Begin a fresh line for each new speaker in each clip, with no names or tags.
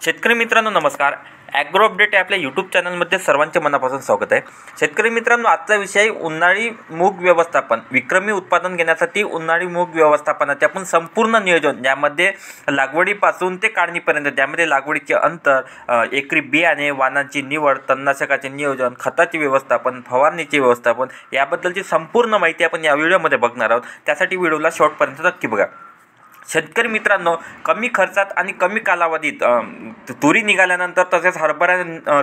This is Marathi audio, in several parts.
शेतकरी मित्रांनो नमस्कार. ॲग्रो अपडेट या आपल्या यूट्यूब चॅनलमध्ये सर्वांचे मनापासून स्वागत आहे. शेतकरी मित्रांनो, आजचा विषय उन्हाळी मूग व्यवस्थापन. विक्रमी उत्पादन घेण्यासाठी उन्हाळी मूग व्यवस्थापनाचे आपण संपूर्ण नियोजन, ज्यामध्ये लागवडीपासून ते काढणीपर्यंत, ज्यामध्ये लागवडीचे अंतर, एकरी बियाणे, वाणांची निवड, तणनाशकाचे नियोजन, खताचे व्यवस्थापन, फवारणीचे व्यवस्थापन याबद्दलची संपूर्ण माहिती आपण या व्हिडिओमध्ये बघणार आहोत. त्यासाठी व्हिडिओला शेवटपर्यंत नक्की बघा. शेतकरी मित्रांनो, कमी खर्चात आणि कमी कालावधीत तुरी निघाल्यानंतर, तसेच हरभरा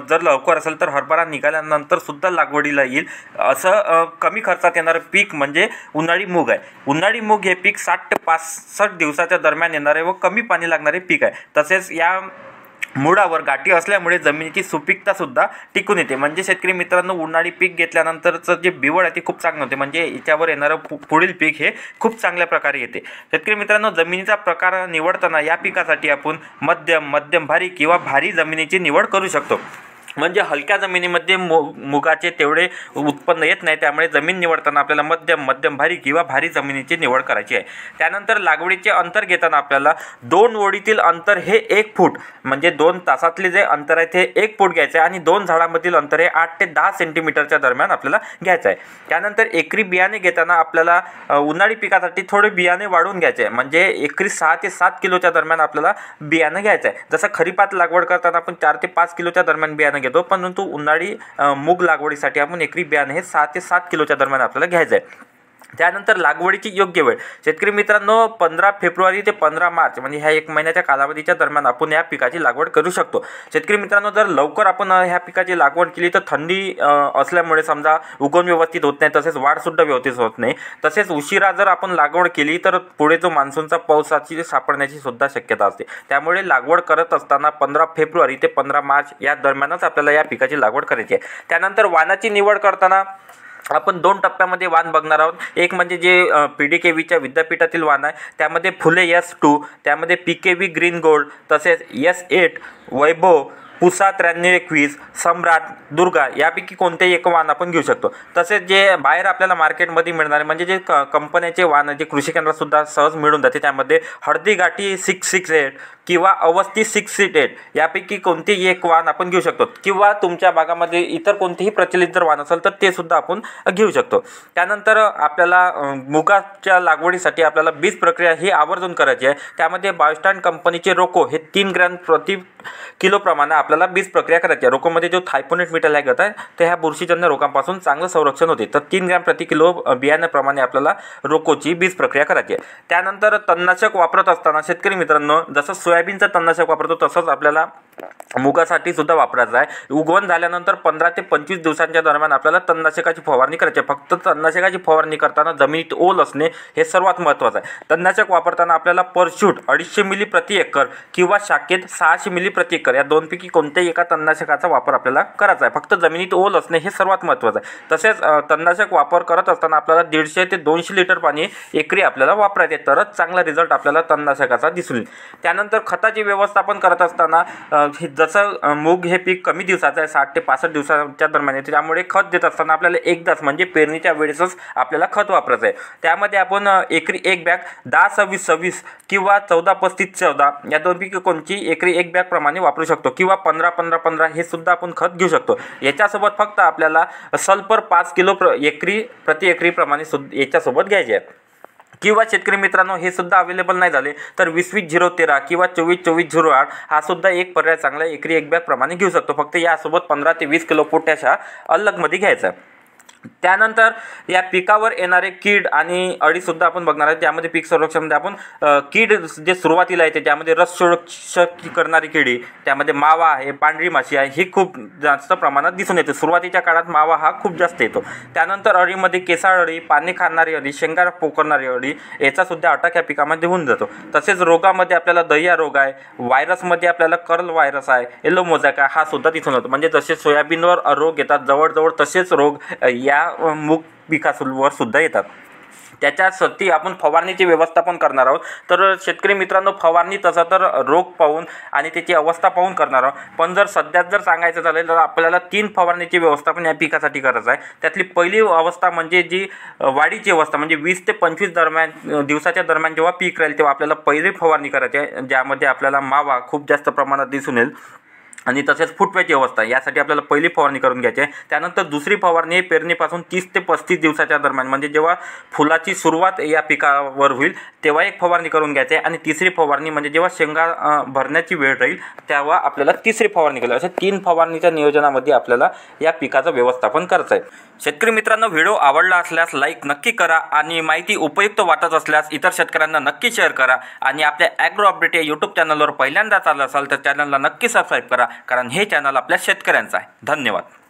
जर लवकर असेल तर हरभरा निघाल्यानंतर सुद्धा लागवडीला येईल असं कमी खर्चात येणारं पीक म्हणजे उन्हाळी मूग आहे. उन्हाळी मूग हे पीक 60 ते 65 दिवसाच्या दरम्यान येणारे व कमी पाणी लागणारे पीक आहे. तसेच या मुळावर गाठी असल्यामुळे जमिनीची सुपीकता सुद्धा टिकून येते. म्हणजे शेतकरी मित्रांनो, उन्हाळी पीक घेतल्यानंतरचं जे बिवड आहे ते खूप चांगलं होते. म्हणजे याच्यावर येणारं पुढील पीक हे खूप चांगल्या प्रकारे येते. शेतकरी मित्रांनो, जमिनीचा प्रकार निवडताना या पिकासाठी आपण मध्यम भारी किंवा भारी जमिनीची निवड करू शकतो. म्हणजे हलक्या जमिनीमध्ये मुगाचे तेवढे उत्पन्न येत नाही, त्यामुळे जमीन निवडताना आपल्याला मध्यम भारी किंवा भारी जमिनीची निवड करायची आहे. त्यानंतर लागवडीचे अंतर घेताना आपल्याला 2 ओळीतील अंतर हे 1 फूट, म्हणजे 2 तासातले जे अंतर आहे ते 1 फूट घ्यायचं आहे आणि 2 झाडामधील अंतर हे 8 ते 10 सेंटीमीटरच्या दरम्यान आपल्याला घ्यायचं आहे. त्यानंतर एकरी बियाणे घेताना आपल्याला उन्हाळी पिकासाठी थोडे बियाणे वाढवून घ्यायचे आहे. म्हणजे एकरी 6 ते 7 किलोच्या दरम्यान आपल्याला बियाणं घ्यायचं आहे. जसं खरीपात लागवड करताना आपण 4 ते 5 किलोच्या दरम्यान बियाणं घेतो, परंतु उन्हाळी मूग लागवडीसाठी आपण एकरी बियाणे हे 6 ते 7 किलोच्या दरम्यान आपल्याला घ्यायचं आहे. त्यानंतर लागवडीची योग्य वेळ. शेतकरी मित्रांनो, 15 फेब्रुवारी ते 15 मार्च म्हणजे ह्या 1 महिन्याच्या कालावधीच्या दरम्यान आपण या पिकाची लागवड करू शकतो. शेतकरी मित्रांनो, जर लवकर आपण ह्या पिकाची लागवड केली तर थंडी असल्यामुळे समजा उगवण व्यवस्थित होत नाही, तसेच वाढसुद्धा व्यवस्थित होत नाही. तसेच उशिरा जर आपण लागवड केली तर पुढे जो मान्सूनचा पावसाची सापडण्याची सुद्धा शक्यता असते. त्यामुळे लागवड करत असताना 15 फेब्रुवारी ते 15 मार्च या दरम्यानच आपल्याला या पिकाची लागवड करायची आहे. त्यानंतर वाणाची निवड करताना आपण 2 टप्प्यामध्ये वाण बघणार आहोत. एक म्हणजे जे PDKVच्या विद्यापीठातील वाण आहे, त्यामध्ये फुले S2, त्यामध्ये PKV ग्रीन गोल्ड, तसेच S8, वैभव, पुसा 9321, सम्राट, दुर्गा यापैकी कोणतेही एक वाण आपण घेऊ शकतो. तसेच जे बाहेर आपल्याला मार्केटमध्ये मिळणारे म्हणजे जे कंपन्याचे वाण जे कृषी केंद्रातसुद्धा सहज मिळून जाते, त्यामध्ये हळदी गाठी 668 किंवा अवस्थी 668 यापैकी कोणतेही एक वाण आपण घेऊ शकतो. किंवा तुमच्या भागामध्ये इतर कोणतेही प्रचलित जर वाण असेल तर ते सुद्धा आपण घेऊ शकतो. त्यानंतर आपल्याला मुगाच्या लागवडीसाठी आपल्याला बीज प्रक्रिया ही आवर्जून करायची आहे. त्यामध्ये बायोस्टॅन कंपनीचे रोको हे 3 ग्रॅम प्रति किलो प्रमाणे आपल्याला बीज प्रक्रिया करायची आहे. रोकोमध्ये जो थायपोनेट मेटल लागत आहे ते ह्या बुरशीजन्य रोगांपासून चांगलं संरक्षण होते. तर 3 ग्रॅम प्रति किलो बियाण्याप्रमाणे आपल्याला रोकोची बीज प्रक्रिया करायची आहे. त्यानंतर तणनाशक वापरत असताना शेतकरी मित्रांनो, जसं सोयाबीनचं तणनाशक वापरतो तसंच आपल्याला मुगासाठी सुद्धा वापरायचं आहे. उगवण झाल्यानंतर 15 ते 25 दिवसांच्या दरम्यान आपल्याला तणनाशकाची फवारणी करायची आहे. फक्त तणनाशकाची फवारणी करताना जमिनीत ओल असणे हे सर्वात महत्त्वाचं आहे. तणनाशक वापरताना आपल्याला परशूट 250 मिली प्रति एकर किंवा शाखेत 600 मिली प्रति एकर या दोनपैकी कोणत्याही एका तणनाशकाचा वापर आपल्याला करायचा आहे. फक्त जमिनीत ओल असणे हे सर्वात महत्त्वाचं आहे. तसेच तणनाशक वापर करत असताना आपल्याला 150 ते 200 लिटर पाणी एकरी आपल्याला वापरायचे, तरच चांगला रिझल्ट आपल्याला तणनाशकाचा दिसून येईल. त्यानंतर खताचे व्यवस्थापन करत असताना जसं मूग हे पीक कमी दिवसाचं आहे, 60 ते 65 दिवसाच्या दरम्यान येते, त्यामुळे खत देत असताना आपल्याला एकदाच म्हणजे पेरणीच्या वेळेसच आपल्याला खत वापरायचं आहे. त्यामध्ये आपण एकरी 1 बॅग 10-26-26 किंवा 14-35-14 या दोनपैकी कोणची एकरी 1 बॅग प्रमाणे वापरू शकतो, किंवा 15-15-15 हे सुद्धा आपण खत घेऊ शकतो. याच्यासोबत फक्त आपल्याला सल्फर 5 किलो प्रति एकरी प्रमाणे याच्यासोबत घ्यायचे आहे. किंवा शेतकरी मित्रांनो, हे सुद्धा अवेलेबल नाही झाले तर 20-20-013 किंवा 24-24-08 हा सुद्धा एक पर्याय चांगला एकरी 1 बॅग प्रमाणे घेऊ शकतो. फक्त यासोबत 15 ते 20 किलो पोटॅश हा अलगमध्ये घ्यायचा. त्यानंतर या पिकावर येणारे कीड आणि अळीसुद्धा आपण बघणार आहे. त्यामध्ये पीक संरक्षणामध्ये आपण कीड जे सुरुवातीला येते त्यामध्ये रस शोषक करणारी किडी, त्यामध्ये मावा आहे, पांढरी माशी आहे, ही खूप जास्त प्रमाणात दिसून येते. सुरुवातीच्या काळात मावा हा खूप जास्त येतो. त्यानंतर अळीमध्ये केसाळ अळी, पाने खाणारी अळी, शेंगा पोखरणारी अळी याचासुद्धा अटॅक या पिकामध्ये होऊन जातो. तसेच रोगामध्ये आपल्याला दहिया रोग आहे, व्हायरसमध्ये आपल्याला कर्ल व्हायरस आहे, येलो मोझॅक आहे, हा सुद्धा दिसून येतो. म्हणजे जसे सोयाबीनवर रोग येतात जवळजवळ तसेच रोग या मूग पिकावर सुद्धा येतात. त्याच्यासाठी आपण फवारणीची व्यवस्थापन करणार आहोत। तर शेतकरी मित्रांनो, फवारणी तसं तर रोग पाहून आणि त्याची अवस्था पाहून करणार आहोत, पण जर सध्याच जर सांगायचं झालं तर आपल्याला 3 फवारणीची व्यवस्थापन या पिकासाठी करायचं आहे। त्यातली पहिली अवस्था म्हणजे जी वाढीची अवस्था, म्हणजे 20 ते 25 दिवसाच्या दरम्यान जेव्हा पीक राहील तेव्हा आपल्याला पहिली फवारणी करायची आहे, ज्यामध्ये आपल्याला मावा खूप जास्त प्रमाणात दिसून येईल आणि तसेच फुटव्याची अवस्था, यासाठी आपल्याला पहिली फवारणी करून घ्यायची आहे। त्यानंतर दुसरी फवारणी ही पेरणीपासून 30 ते 35 दिवसाच्या दरम्यान, म्हणजे जेव्हा फुलाची सुरुवात या पिकावर होईल तेव्हा एक फवारणी करून घ्यायची आहे। आणि तिसरी फवारणी म्हणजे जेव्हा शेंगा भरण्याची वेळ राहील तेव्हा आपल्याला तिसरी फवारणी करायची आहे। अशा 3 फवारणीच्या नियोजनामध्ये आपल्याला या पिकाचं व्यवस्थापन करायचं आहे। शेतकरी मित्रांनो, व्हिडिओ आवडला असल्यास लाईक नक्की करा आणि माहिती उपयुक्त वाटत असल्यास इतर शेतकऱ्यांना नक्की शेअर करा आणि आपल्या ॲग्रो अपडेट या यूट्यूब चॅनलवर पहिल्यांदाच आलं असाल तर चॅनलला नक्की सबस्क्राईब करा, कारण हे चॅनल आपल्या शेतकऱ्यांचं आहे। धन्यवाद।